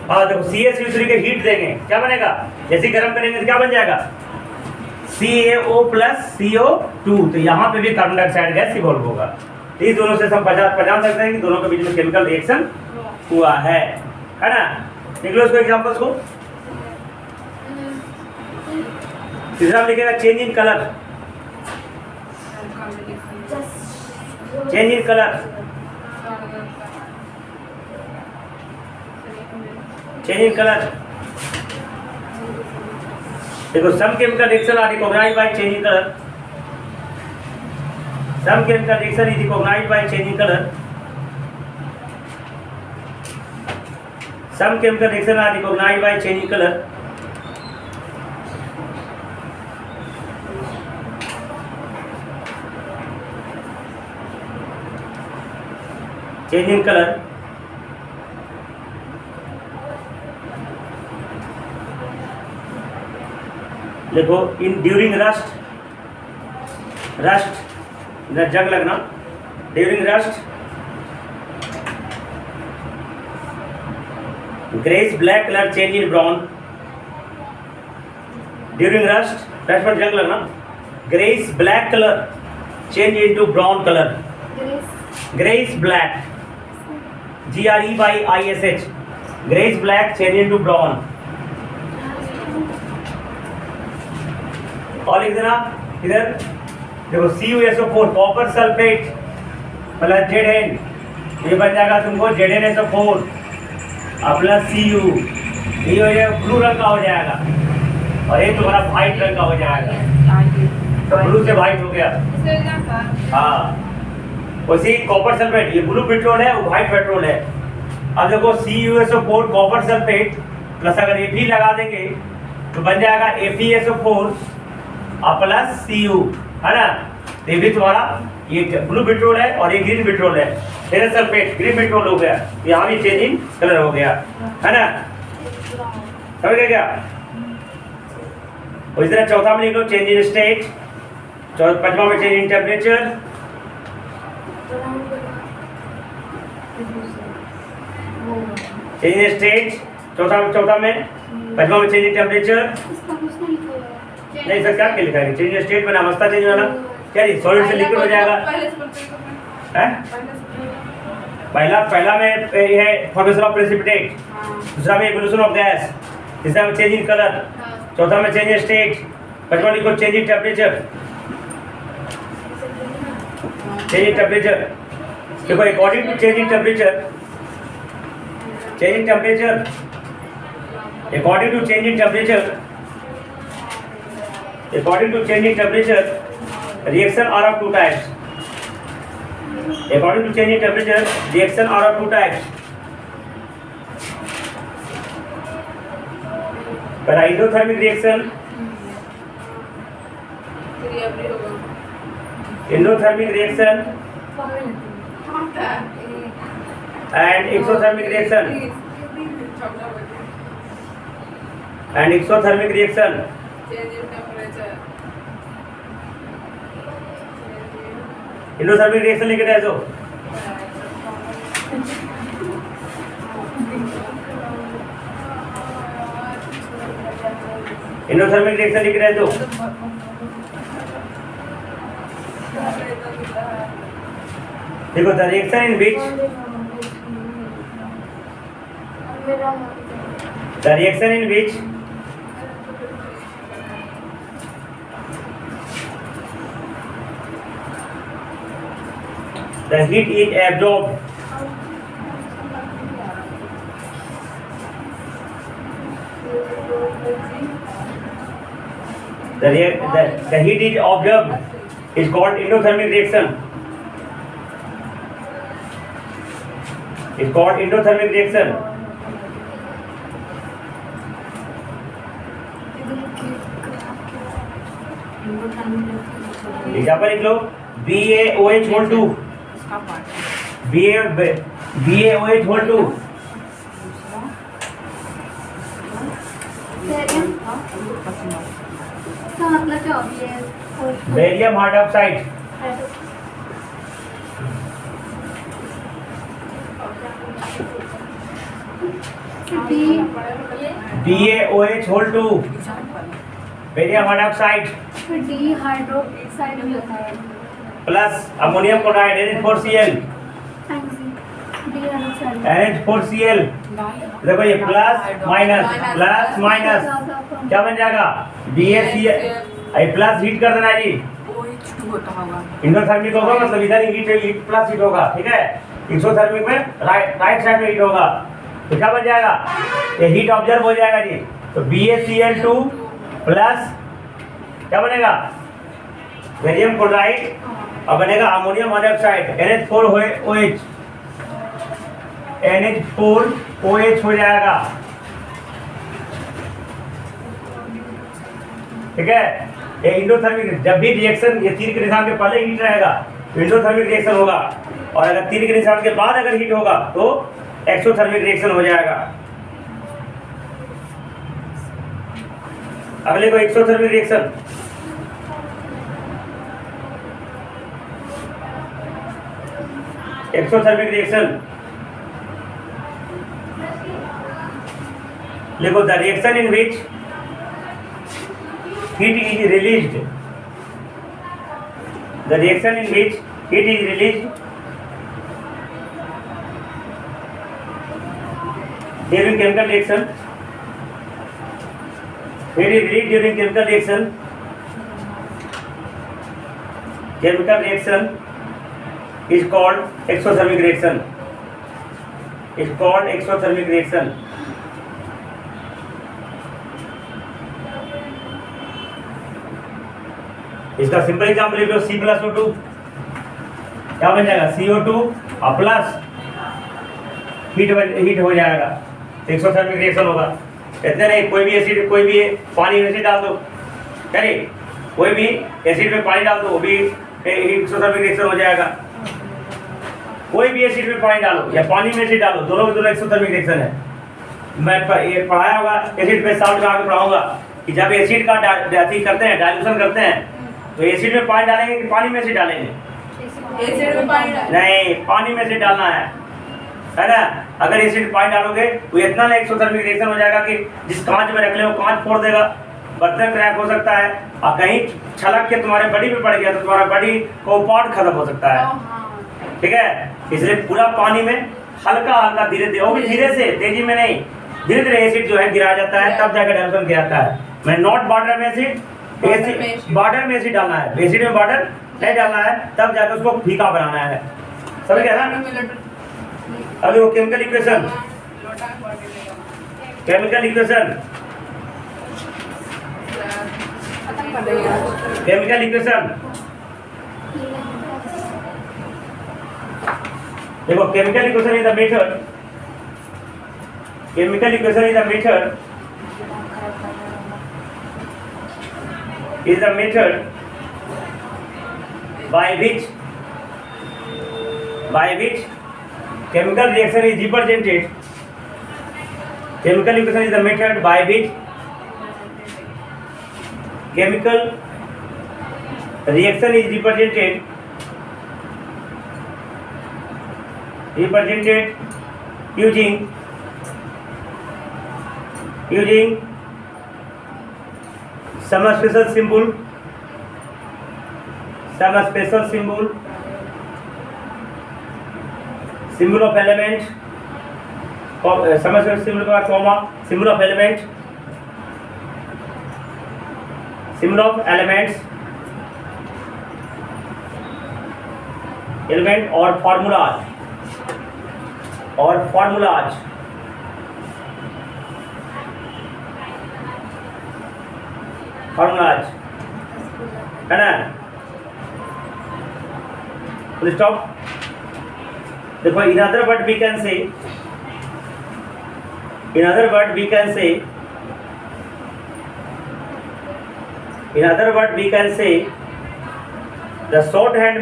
हाँ देखो CaCO3 के हीट देंगे क्या बनेगा, जैसे गर्म करेंगे तो क्या बन जाएगा CaO प्लस CO2। तो यहाँ पे भी कार्बन डाइऑक्साइड गैस इवॉल्व होगा। तो इस दोनों से हम पहचान सकते हैं कि दोनों के बीच में केमिकल रिएक्शन हुआ है ना। देख लो इसको एग्जांपल्स को। तीसरा लिखेगा change in colour, change in colour, change in colour. देखो some chemical reaction are recognised by change in colour, some chemical reaction is recognised by change in colour, some chemical reaction are recognized by change in color, change in color। देखो in during rust, rust जंग लगना, during rust grayish black color change in brown, during rust पर जंग लगना, grayish black color change into brown color, grayish black GREYISH, grayish black change into brown। और लिख देना इधर देखो CuSO4 copper sulphate plus Zn, ये बन जाएगा तुमको ZnSO4 प्लस Cu, ये हो जाएगा ब्लू रंग का हो जाएगा, और ये तुम्हारा व्हाइट रंग का हो जाएगा। तो ब्लू से व्हाइट हो गया। हाँ उसी कॉपर सल्फेट, ये ब्लू पेट्रोल है, वो व्हाइट पेट्रोल है। अब देखो CuSO4 कॉपर सल्फेट प्लस अगर Fe लगा देंगे तो बन जाएगा FeSO4 प्लस Cu, है ना। ये भी तुम्हारा ये ब्लू पेट्रोल है और ये ग्रीन पेट्रोल है, फिर सल्फेट ग्रीन पेट्रोल हो गया, यहाँ भी चेंज इन कलर हो गया, है ना। समझ गए क्या। और इस तरह चौथा में लिख लो चेंज इन स्टेट, पांचवा में change in temperature, change in state चौथा में, पांचवा में चेंज इन टेम्परेचर। नहीं सर क्या लिखा है, चेंज इन स्टेट में अवस्था चेंज होना, क्या सॉलिड से लिक्विड हो जाएगा। पहला में ये है फॉर्मेशन ऑफ प्रेसिपिटेट, दूसरा में इवोल्यूशन ऑफ गैस, तीसरा में चेंज इन कलर, चौथा में चेंज इन स्टेट, पांचवा लिखो change in temperature, change in temperature. देखो according to change in temperature, change in temperature, according to change in temperature, according to change in temperature reaction are of two types, according to change in temperature reaction are of two types, but endothermic reaction, endothermic reaction and exothermic reaction, and exothermic reaction। Endothermic reaction लेके जाओ, endothermic reaction लेके जाओ। देखो the reaction in which, the reaction in which the heat is absorbed, the heat is observed is called endothermic reaction, is called endothermic reaction। Example लिख लो BaOH whole 2, BaOH whole 2, barium hydroxide, BaOH whole 2 barium hydroxide dihydroxide भी होता है। Plus ammonium chloride NH4Cl dihydroxide NH4Cl। देखो ये plus minus क्या बन जाएगा BaCl। ये प्लस हीट कर देना जी, इंडोथर्मिक होगा मतलब इधर हीट प्लस हीट होगा, ठीक है। एक्सोथर्मिक में राइट साइड में हीट होगा, तो क्या बन जाएगा ये हीट ऑब्जर्व हो जाएगा जी। तो BaCl2 प्लस क्या बनेगा बेरियम क्लोराइड और बनेगा अमोनियम हाइड्रोक्साइड NH4OH हो जाएगा, ठीक है। ये इंडोथर्मिक, जब भी रिएक्शन ये तीर के निशान के पहले हीट रहेगा तो इंडोथर्मिक रिएक्शन होगा, और अगर तीर के निशान के बाद अगर हीट होगा तो एक्सोथर्मिक रिएक्शन हो जाएगा। अगले को एक्सोथर्मिक रिएक्शन, देखो the reaction in which heat is released, the reaction in which heat is released during chemical reaction, heat is released during chemical reaction is called exothermic reaction, इसका simple example लिख लो C+O2 क्या बन जाएगा CO2 और plus heat हो जाएगा, exothermic reaction होगा। इतने नहीं, कोई भी एसिड पानी में से डाल दो, चलिए कोई भी एसिड में पानी डाल दो वो भी एक्सोथर्मिक रिएक्शन हो जाएगा। कोई भी एसिड में पानी डालो या पानी में से डालो, दोनों में दोनों एक्सोथर्मिक रिएक्शन है। मैं ये पढ़ाया होगा एसिड पे साल्ट का पढ़ाऊंगा कि जब एसिड का करते हैं डाइल्यूशन करते हैं तो एसिड में पानी डालेंगे कि पानी में से डालेंगे? एसिड में पानी नहीं, पानी में से डालना है ना। अगर एसिड में पानी डालोगे तो इतना ना एक्सोथर्मिक रिएक्शन हो जाएगा कि जिस कांच में रख ले वो कांच फोड़ देगा, बर्तन क्रैक हो सकता है, और कहीं छलक के तुम्हारे बॉडी पे पड़ गया तो तुम्हारा बॉडी को पार्ट खत्म हो सकता है, ठीक है। इसलिए पूरा पानी में हल्का हल्का धीरे से, तेजी में नहीं, धीरे धीरे एसिड जो है गिराया जाता है, तब जाकर डाइल्यूशन गिराता है। मैं नॉट वाटर में एसिड, वाटर में एसिड डालना है, एसिड में वाटर नहीं डालना है, तब जाकर उसको फीका बनाना है, समझ गया ना। अभी वो केमिकल इक्वेशन देखो chemical equation is the method, is the method by which chemical reaction is represented. Chemical equation is the method by which chemical reaction is represented using some special symbol, symbol of element, some special symbol का comma, symbol of element, symbol of elements, element और formulas है ना। Full stop. देखो in other word we can say the shorthand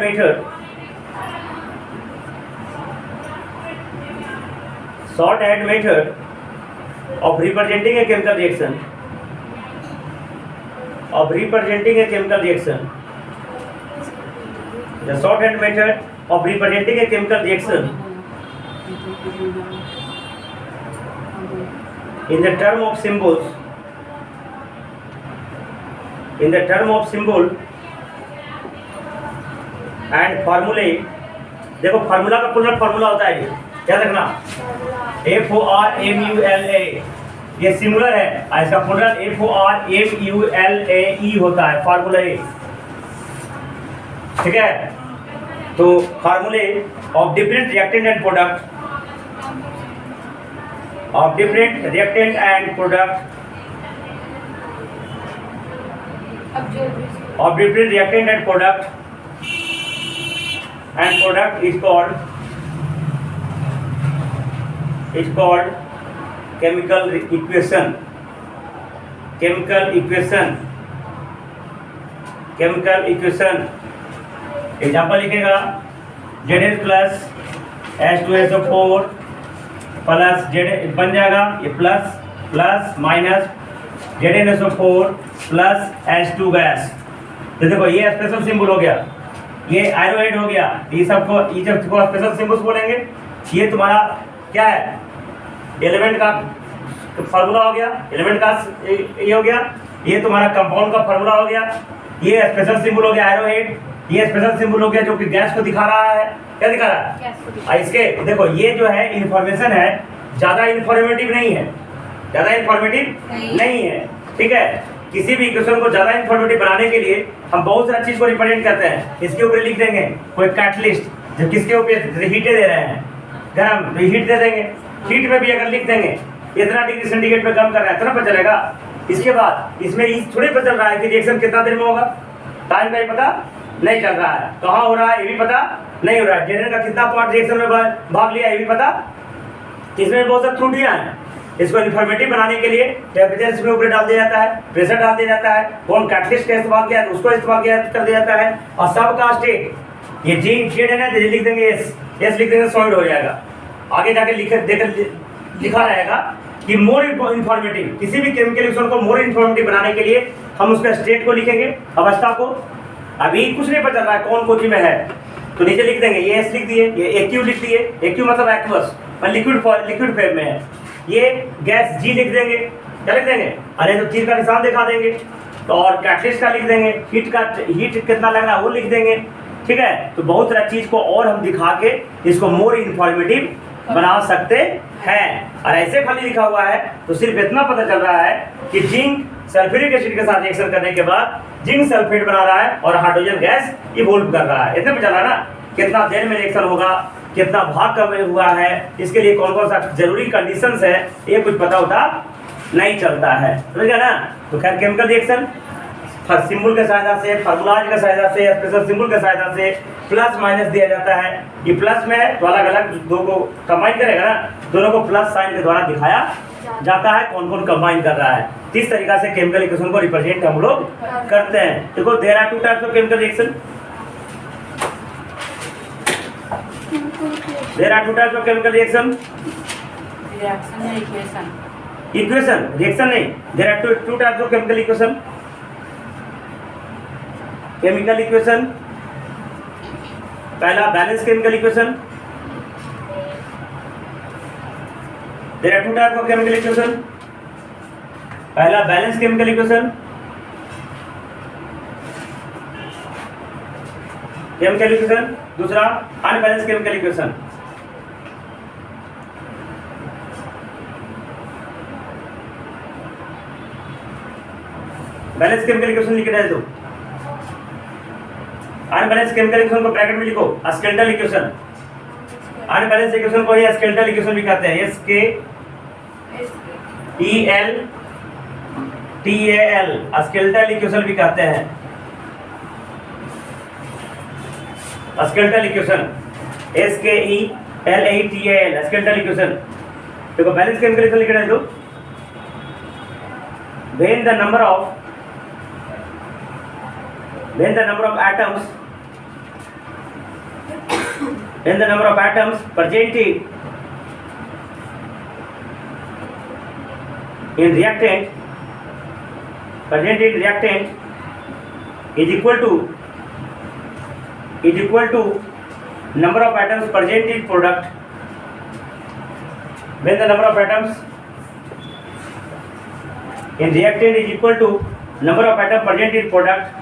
method of representing a chemical reaction, the shorthand method of representing a chemical reaction in the term of symbols, in the term of symbol and formulae, देखो formula का पूरा formula होता है, याद रखना FORMULA, ये singular है, इसका प्लूरल FORMULAE होता है, फार्मूला ए, ठीक है। तो फार्मूले of different reactant and product, of different reactant and product, of different reactant and product is called chemical equation, chemical equation, chemical equation। Example लिखेगा Zn plus H2SO4 plus Z बन जाएगा, ये plus plus minus ZnSO4 plus H2 gas. तो देखो ये special symbol हो गया, ये आयरोहेड हो गया, ये सबको स्पेशल सिंबल्स बोलेंगे। ये तुम्हारा क्या है, एलिमेंट का फार्मूला हो गया, एलिमेंट का ये हो गया, ये तुम्हारा कंपाउंड का फार्मूला हो गया, ये स्पेशल सिंबल हो गया आयरोहेड, ये स्पेशल सिंबल हो गया जो कि गैस को दिखा रहा है। क्या दिखा रहा है? इसके देखो ये जो है इंफॉर्मेशन है, ज्यादा इंफॉर्मेटिव नहीं है, ज्यादा इंफॉर्मेटिव नहीं है, ठीक है। किसी भी इक्वेशन को ज्यादा इंफॉर्मेटिव बनाने के लिए हम बहुत सारी चीज को रिप्रेजेंट करते हैं। इसके ऊपर लिख देंगे कोई कैटलिस्ट, जब किसके ऊपर हीटे दे रहे हैं गर्म, तो हीट दे देंगे, हीट में भी अगर लिख देंगे इतना डिग्री सेंटीग्रेड पे कम कर रहा है, इतना पता चलेगा। इसके बाद इसमें इस थोड़ी पता चल रहा है कि रिएक्शन कितना देर में होगा, टाइम का ही पता नहीं चल रहा है, कहाँ हो रहा है ये भी पता नहीं हो रहा है, जेनर का कितना पार्ट रिएक्शन में भाग लिया ये भी पता। इसमें बहुत सारी त्रुटियां हैं। इसको इन्फॉर्मेटिव बनाने के लिए टेम्परेचर इसमें ऊपर डाल दिया जाता है, प्रेशर डाल दिया जाता है, कौन कैटलिस्ट का इस्तेमाल किया है उसको इस्तेमाल किया कर दिया जाता है, और सबका स्टेट ये जिंक शेड है ना, तो लिख देंगे एस, एस लिख देंगे सॉलिड हो जाएगा। आगे जाके लिखा रहेगा कि मोर इन्फॉर्मेटिव, किसी भी केमिकल रिएक्शन को मोर इन्फॉर्मेटिव बनाने के लिए हम उसका स्टेट को लिखेंगे, अवस्था को। अभी कुछ नहीं पता चल रहा है कौन कोची में है, तो नीचे लिख देंगे, ये एस लिख दिए, ये एक्यू लिख दिए, एक्यू मतलब एक्वस, लिक्विड फेज में है, ये गैस जी लिख देंगे, क्या लिख देंगे, अरे तो तीर का निशान दिखा देंगे, तो और कैटलिस्ट का लिख देंगे, हीट कितना लग रहा है वो लिख देंगे, ठीक है। तो बहुत सारा चीज को और हम दिखा के इसको मोर इन्फॉर्मेटिव बना सकते हैं। और ऐसे खाली लिखा हुआ है तो सिर्फ इतना पता चल रहा है कि जिंक सल्फ्यूरिक एसिड के साथ रिएक्शन करने के बाद जिंक सल्फेट बना रहा है और हाइड्रोजन गैस इवोल्व कर रहा है, इतने पे चल रहा है ना। कितना देर में रिएक्शन होगा, कितना भाग कब हुआ है, इसके लिए कौन कौन सा जरूरी कंडीशंस है, ये कुछ पता होता नहीं चलता है, समझ गया ना। तो खैर केमिकल रिएक्शन सिंबल के सहायता से, फार्मूलाज के सहायता से, स्पेशल सिंबल के सहायता से प्लस माइनस दिया जाता है। ये प्लस में है तो अलग अलग दो को कंबाइन करेगा ना, दोनों को प्लस साइन के द्वारा दिखाया जाता है कौन कौन कंबाइन कर रहा है। इस तरीका से केमिकल इक्वेशन को रिप्रेजेंट हम लोग करते हैं। देखो there are two types of chemical reaction, there are two types of chemical reaction, equation reaction नहीं, there are two types of chemical equation. Chemical equation पहला balance chemical equation, there are two types of chemical equation. पहला balance chemical equation, chemical equation, दूसरा unbalance chemical equation. Balance chemical equation लिख रहे दो, unbalance chemical equation को bracket में लिखो skeletal equation. Unbalance equation को ही स्केलेटल इक्वेशन भी कहते हैं, SKELTAL स्केलेटल इक्वेशन भी कहते हैं, skeletal equation SKELATAL skeletal equation. देखो बैलेंस केमिकल इक्वेशन लिख रहे दो, when the number of atoms presented in reactant is equal to number of atoms present in product, when the number of atoms in reactant is equal to number of atom present in product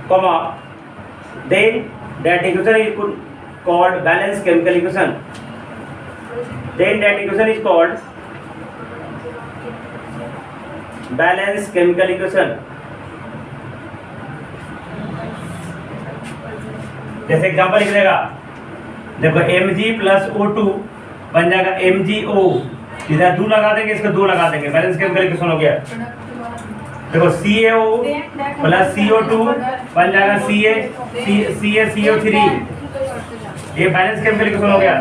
comma then that equation is called balance chemical equation. Then that equation is called balance chemical equation. जैसे example लिख देगा, देखो Mg plus O2 बन जाएगा MgO, इधर 2 लगा देंगे, इसका 2 लगा देंगे, बैलेंस केमिकल इक्वेशन हो गया। देखो CaO प्लस CO2 बन जाएगा CaCO3, ये बैलेंस केमिकल इक्वेशन हो गया।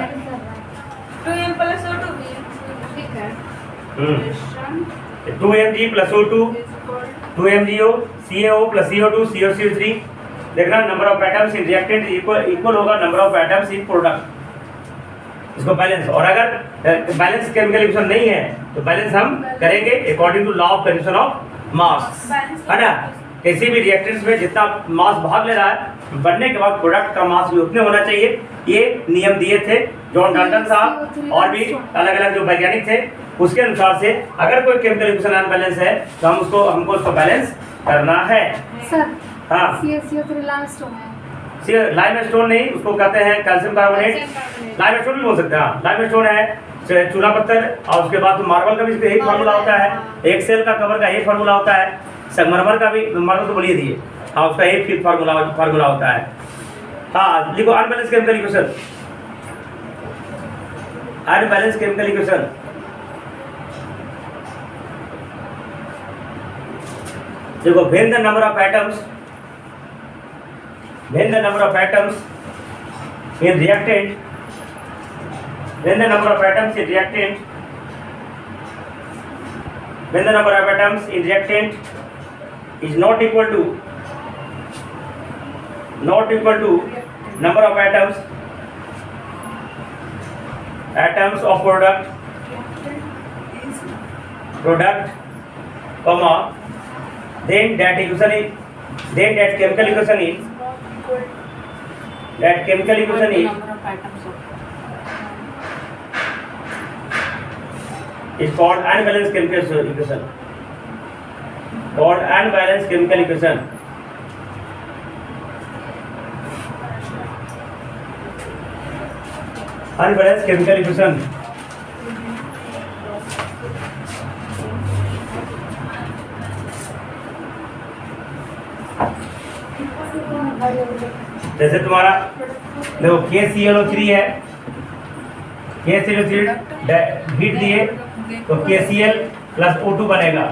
2m plus O2 ठीक है 2Mg plus O2 2MgO CaO plus CO2 COCO3। देखना number of atoms in reactant equal होगा number of atoms in product, इसको बैलेंस। और अगर बैलेंस केमिकल इक्वेशन नहीं है तो बैलेंस हम करेंगे according to law of conservation of mass, है ना। किसी भी रिएक्टेंट्स में जितना मास भाग ले रहा है बनने के बाद प्रोडक्ट का मास भी उतने होना चाहिए। ये नियम दिए थे जॉन डाल्टन साहब और भी अलग अलग जो वैज्ञानिक थे, उसके अनुसार से अगर कोई केमिकल इक्वेशन अनबैलेंस है तो हमको उसको बैलेंस करना है। सर हाँ CaCO3 लाइमस्टोन है। लाइमस्टोन नहीं, उसको कहते हैं कैल्शियम कार्बोनेट, लाइमस्टोन भी बोल सकते हैं। लाइमस्टोन है चूना पत्थर, और उसके बाद मार्बल का भी एक फार्मूला होता है, एक सेल का कवर का एक फार्मूला होता है, संगमरमर का भी, मार्बल तो बोलिए दिए, हाँ उसका एक फार्मूला होता है। हाँ लिखो unbalance chemical equation, unbalance chemical equation. देखो when the number of atoms in reactant when the number of atoms in reactant is not equal to number of atoms of product comma then that chemical equation is called unbalanced chemical equation. Unbalanced chemical equation. जैसे तुम्हारा देखो KClO3 है, KClO3 heat दिए तो KCl plus O2 बनेगा,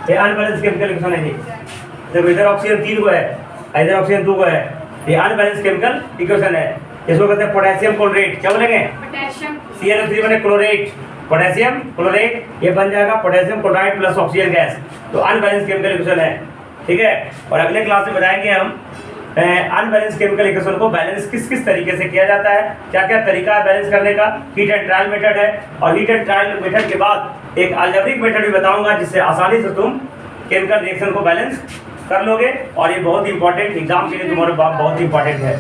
ये unbalance chemical equation है। देखो इधर ऑक्सीजन 3 को है, इधर ऑक्सीजन 2 को है, ये अनबैलेंस केमिकल इक्वेशन है। इसको कहते हैं पोटेशियम क्लोरेट, क्या बोलेंगे? ClO3 बने क्लोरेट, पोटेशियम क्लोरेट, ये बन जाएगा potassium chloride plus oxygen gas, तो अनबैलेंस केमिकल इक्वेशन है, ठीक है। और अगले क्लास में बताएंगे हम अनबैलेंस केमिकल इक्वेशन को बैलेंस किस किस तरीके से किया जाता है, क्या क्या तरीका है बैलेंस करने का। हीट एंड ट्रायल मेथड है, और हीट एंड ट्रायल मेथड के बाद एक अलजेब्रिक मेथड भी बताऊंगा जिससे आसानी से तुम केमिकल रिएक्शन को बैलेंस कर लोगे। और ये बहुत इंपॉर्टेंट एग्जाम के लिए तुम्हारे बहुत इंपॉर्टेंट है।